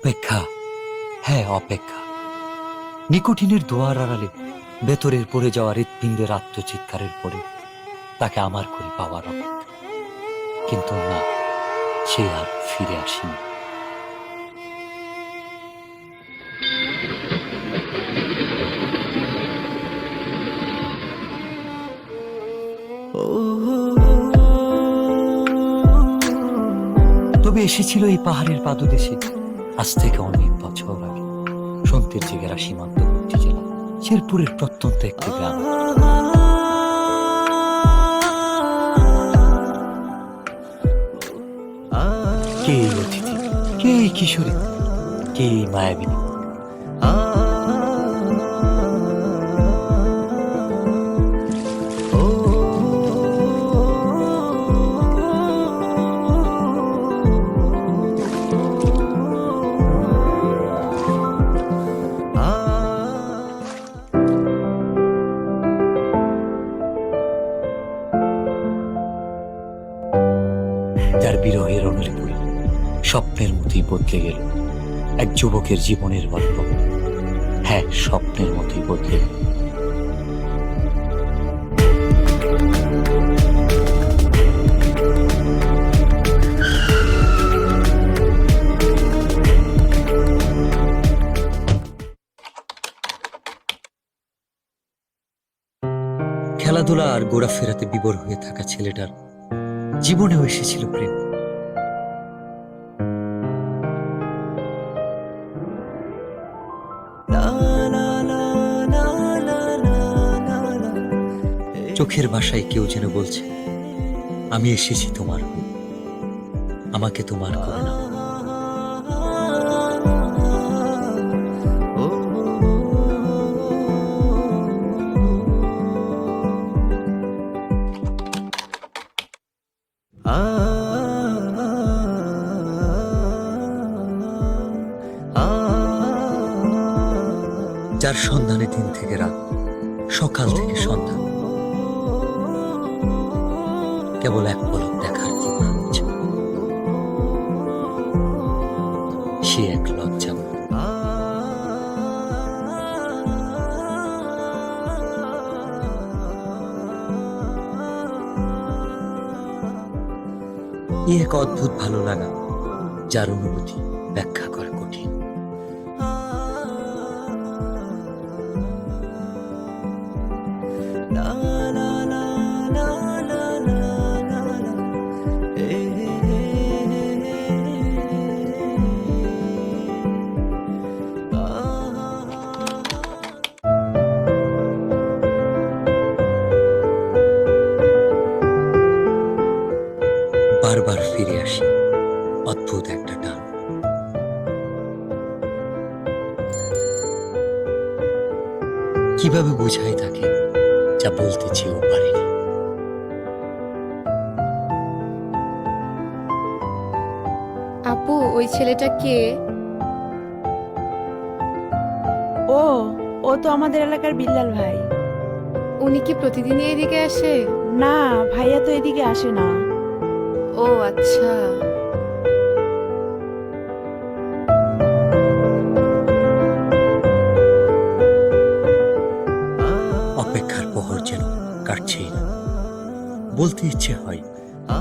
অপেক্ষা, হ্যাঁ অপেক্ষা। নিকোটিনের দোয়ার আড়ালে ভেতরের পড়ে যাওয়া হৃৎপিণ্ডের আত্মচিৎকারের পরে তাকে আমার করে পাওয়ার অপেক্ষা। কিন্তু না, সে আর ফিরে আসেনি। তবে এসেছিল এই পাহাড়ের পাদদেশে আজ থেকে অনেক বছর আগে, সন্তের জেগেরা সীমান্তবর্তী জেলা শেরপুরের প্রত্যন্ত একটি গ্রাম। কে এই অতিথি, কে এই কিশোরী, কে এই মায়াবিনী? যার বিরহের অনুলিপি স্বপ্নের মতোই বদলে গেল এক যুবকের জীবনের গল্প। হ্যাঁ, স্বপ্নের মতোই বদলে গেল। খেলাধুলা আর ঘোরাফেরাতে বিভোর হয়ে থাকা ছেলেটার জীবনেও এসেছিল প্রেম। চোখের ভাষায় কেউ যেন বলছে, আমি এসেছি তোমার হয়ে, আমাকে তোমার করে নাও। যার সন্ধানে দিন থেকে রাত, সকাল থেকে সন্ধ্যা, কেবল এক পলক দেখার ইচ্ছে। সে এক লজ্জা। এক অদ্ভুত ভালো লাগা, যার অনুভূতি ব্যাখ্যা করা কঠিন। বারবার ফিরে আসি অদ্ভুত একটা টান। কিভাবে বোঝাই তাকে যা বলতে চেয়েও পারিনি। আপু, ওই ছেলেটা কে? ও ও তো আমাদের এলাকার বিল্লাল ভাই। উনি কি প্রতিদিনই এদিকে আসে? না, ভাইয়া তো এদিকে আসে না। ও আচ্ছা। অপেক্ষার প্রহর যেন কাটছেই না। বলতে ইচ্ছে হয়,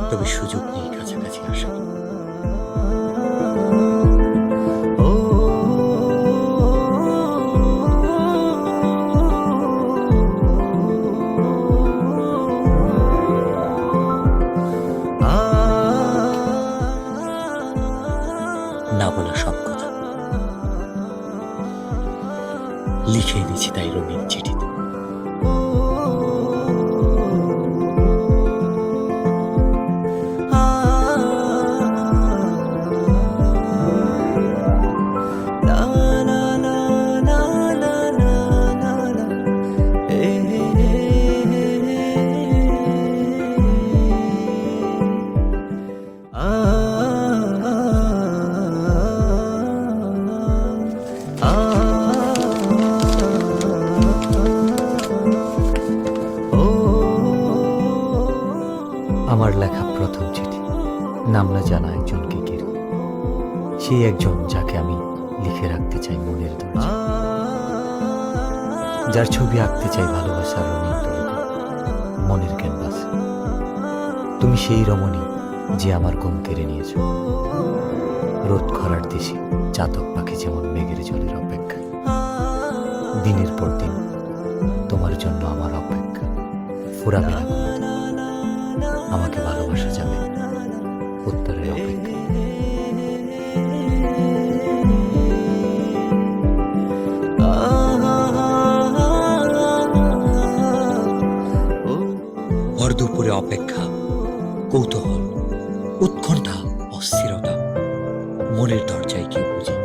তবে সুযোগ নেই কাছাকাছি আসা। না বলা সব কথা লিখে এনেছি তাই রঙিন চিঠিতে। আমার লেখা প্রথম চিঠি, নাম না জানা একজনকে ঘিরে। সেই একজন যাকে আমি যার ছবি আঁকতে চাই ভালোবাসার রঙিন তুলিতে, মনের ক্যানভাস। তুমি সেই রমণী যে আমার ঘুম কেড়ে নিয়েছ। রোদ খরার দেশে চাতক পাখি যেমন মেঘের জলের অপেক্ষা। দিনের পর দিন তোমার জন্য আমার অপেক্ষা। ফুরাবে না কোনোদিন। আমাকে ভালোবাসা যাবে উত্তরের অপেক্ষা। ভর দুপুরে অপেক্ষা, কৌতূহল, উৎকণ্ঠা, অস্থিরতা, মনের দরজায় কেউ বুঝি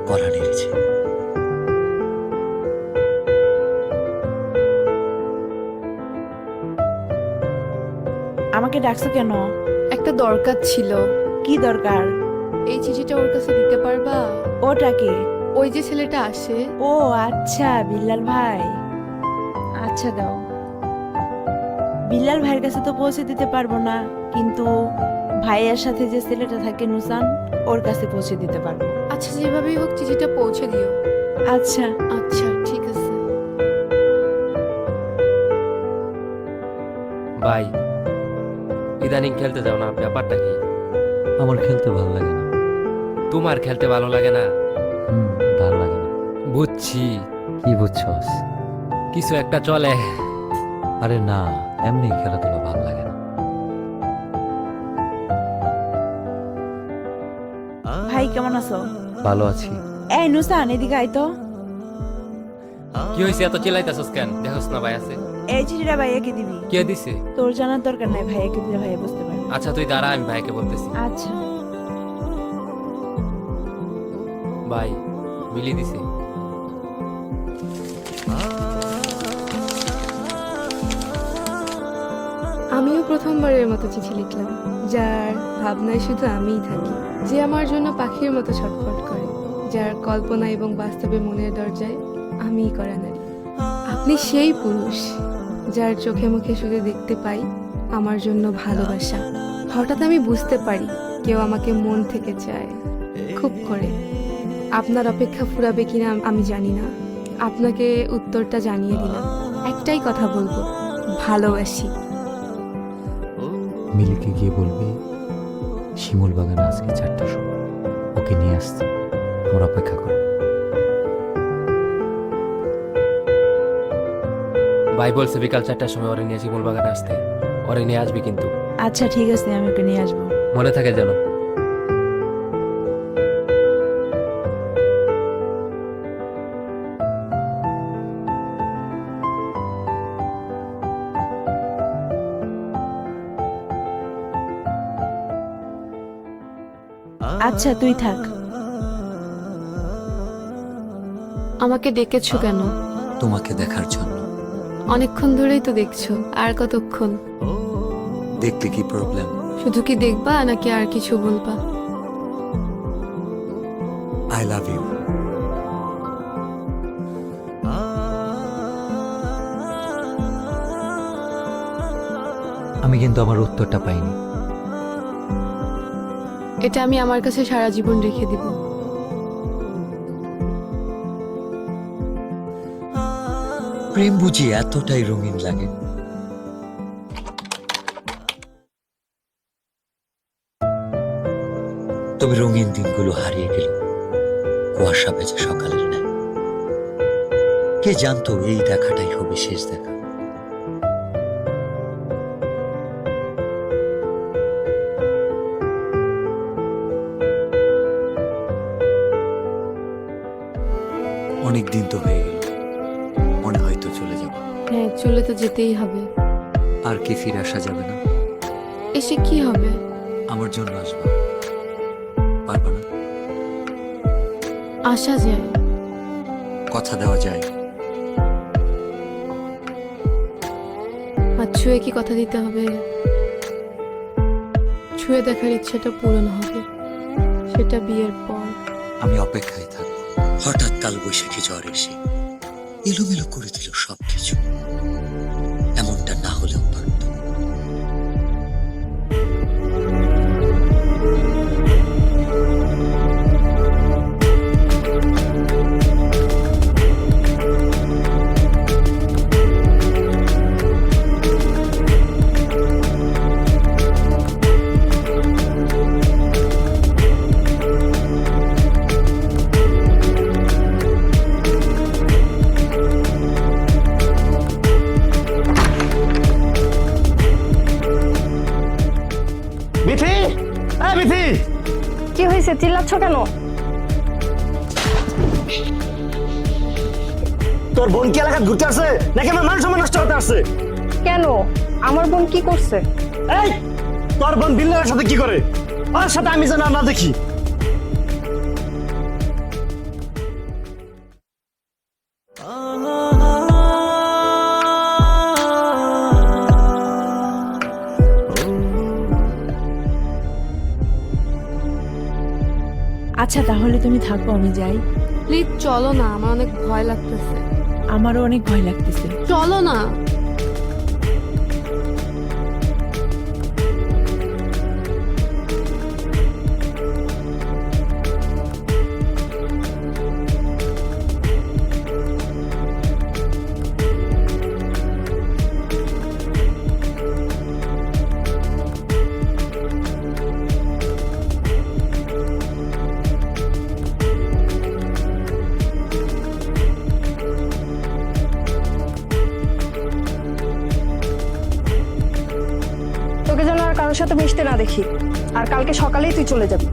কড়া নেড়েছে। আমাকে ডাকছো কেন? একটা দরকার ছিল। কি দরকার? এই চিঠিটা ওর কাছে দিতে পারবা? ওটাকে? ওই যে ছেলেটা আসে। ও আচ্ছা, বিল্লাল ভাই। আচ্ছা দাও। বিল্লাল ভাইয়ের কাছে তো পৌঁছে দিতে পারবো না, কিন্তু ভাইয়ের সাথে যে ছেলেটা থাকে নুসান, ওর কাছে পৌঁছে দিতে পারবো। আচ্ছা, যেভাবেই হোক চিঠিটা পৌঁছে দিও। আচ্ছা। আচ্ছা, ঠিক আছে। ভাই, ইদানিং খেলতে যাও না, ব্যাপারটা কি? আমার খেলতে ভালো লাগে না। তোমার খেলতে ভালো লাগে না? ভালো লাগে না। বুঝছি, কি বুঝছস? কিছু একটা চলে। আরে না, এমনি খেলাধুলা ভালো লাগে না। ভাই কেমন আছো? ভালো আছি। এই নুসান, এদিকে আয় তো। কি হয়েছে, এত চিল্লাইতেছস কেন? দেখোস না ভাই আছে। এই চিঠিটা ভাইয়াকে দিবি। কে দিছে? তোর জানার দরকার নাই, ভাইয়াকে দিলে ভাইয়া বুঝতে পারবে। আচ্ছা তুই দাঁড়া, আমি ভাইকে বলতেছি। আচ্ছা। ভাই, মিলি দিছে। আমিও প্রথমবারের মতো চিঠি লিখলাম, যার ভাবনায় শুধু আমিই থাকি, যে আমার জন্য পাখির মতো ছটফট করে, যার কল্পনা এবং বাস্তবে মনের দরজায় আমিই করা নারী। আপনি সেই পুরুষ যার চোখে মুখে শুধু দেখতে পাই আমার জন্য ভালোবাসা। হঠাৎ আমি বুঝতে পারি কেউ আমাকে মন থেকে চায়, খুব করে। আপনার অপেক্ষা ফুরাবে কিনা আমি জানি না, আপনাকে উত্তরটা জানিয়ে দিলাম। একটাই কথা বলবো, ভালোবাসি। মিলিকে গিয়ে বলবি শিমুল বাগানে আজকে 4টার সময় ওকে নিয়ে আসতে, আমার অপেক্ষা করে। ভাই বলছে বিকাল 4টার সময় ওরে নিয়ে শিমুল বাগানে আসতে। ওরে নিয়ে আসবি কিন্তু। আচ্ছা ঠিক আছে, আমি ওকে নিয়ে আসবো। মনে থাকে যেন। আচ্ছা তুই থাক। আমাকে ডেকেছো কেন? তোমাকে দেখার জন্য। অনেকক্ষণ ধরেই তো দেখছো, আর কতক্ষণ? দেখলে কি প্রবলেম? শুধু কি দেখবা নাকি আর কিছু বলবা? I love you. আমি কিন্তু আমার উত্তরটা পাইনি। এটা আমি আমার কাছে সারা জীবন রেখে দিব। প্রেম বুঝি এতটাই রঙিন লাগে? তবে রঙিন দিনগুলো হারিয়ে গেল কুয়াশা ভেজা সকালের ন্যায়। কে জানতো এই দেখাটাই হবে শেষ দেখা। অনেক দিন তো হয়ে গেল, মনে হয়তো চলে যাব। হ্যাঁ, চলে তো যেতেই হবে। আর কি ফিরে আসা যাবে না? এসে কি হবে? আমার জন্য আসবে, পারবা না? আসা যায়, কথা দেওয়া যায়। আর ছুঁয়ে কি কথা দিতে হবে? ছুঁয়ে দেখার ইচ্ছাটা পূরণ হবে, সেটা বিয়ের পর। আমি অপেক্ষায় থাকবো। হঠাৎ কাল বৈশাখী ঝড় এসে এলোমেলো করে দিল সবকিছু। এমনটা না হলেও পারত। চালাচ্ছ কেন? তোর বোন কি এলাকা ঘুরতে আসছে নাকি আমার মান সম্মান নষ্ট করতে আসছে? কেন? আমার বোন কি করছে? এই তোর বোন বিল্লালের সাথে কি করে? ওর সাথে আমি যেন না দেখি। আচ্ছা তাহলে তুমি থাকো, আমি যাই। প্লিজ চলো না, আমার অনেক ভয় লাগতেছে। আমারও অনেক ভয় লাগতেছে। চলো না। তোকে যেন আর কারোর সাথে মিশতে না দেখি, আর কালকে সকালেই তুই চলে যাবি।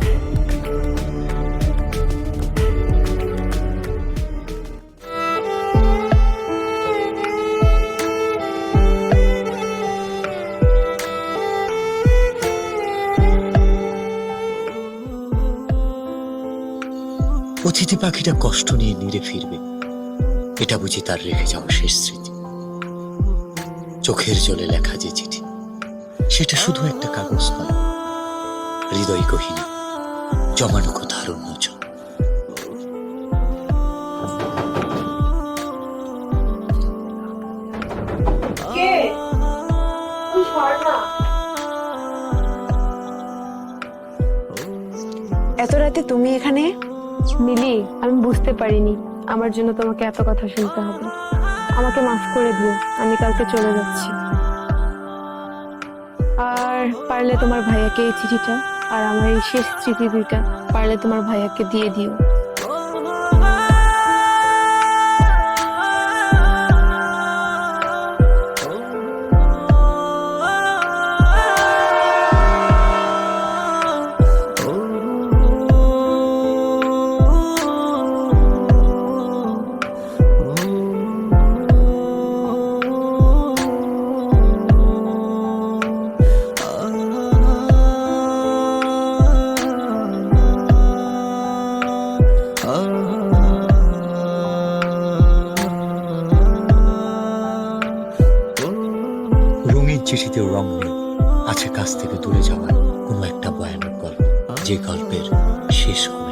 অতিথি পাখিটা কষ্ট নিয়ে নিরে ফিরবে, এটা বুঝি তার রেখে যাওয়া শেষ স্মৃতি। চোখের জলে লেখা যে চিঠি, সেটা শুধু একটা কাগজ নয়, হৃদয় গহীনে জমানো কথার উন্মোচন। এত রাতে তুমি এখানে? মিলি, আমি বুঝতে পারিনি আমার জন্য তোমাকে এত কথা শুনতে হবে। আমাকে মাফ করে দিও, আমি কালকে চলে যাচ্ছি। আর পারলে তোমার ভাইয়াকে এই চিঠিটা আর আমার এই শেষ স্মৃতি দুইটা পারলে তোমার ভাইয়াকে দিয়ে দিও। রঙিন চিঠিতেও রং নেই, আছে কাছ থেকে দূরে যাওয়ার কোনো একটা ভয়ানক গল্প, যে গল্পের শেষ হবে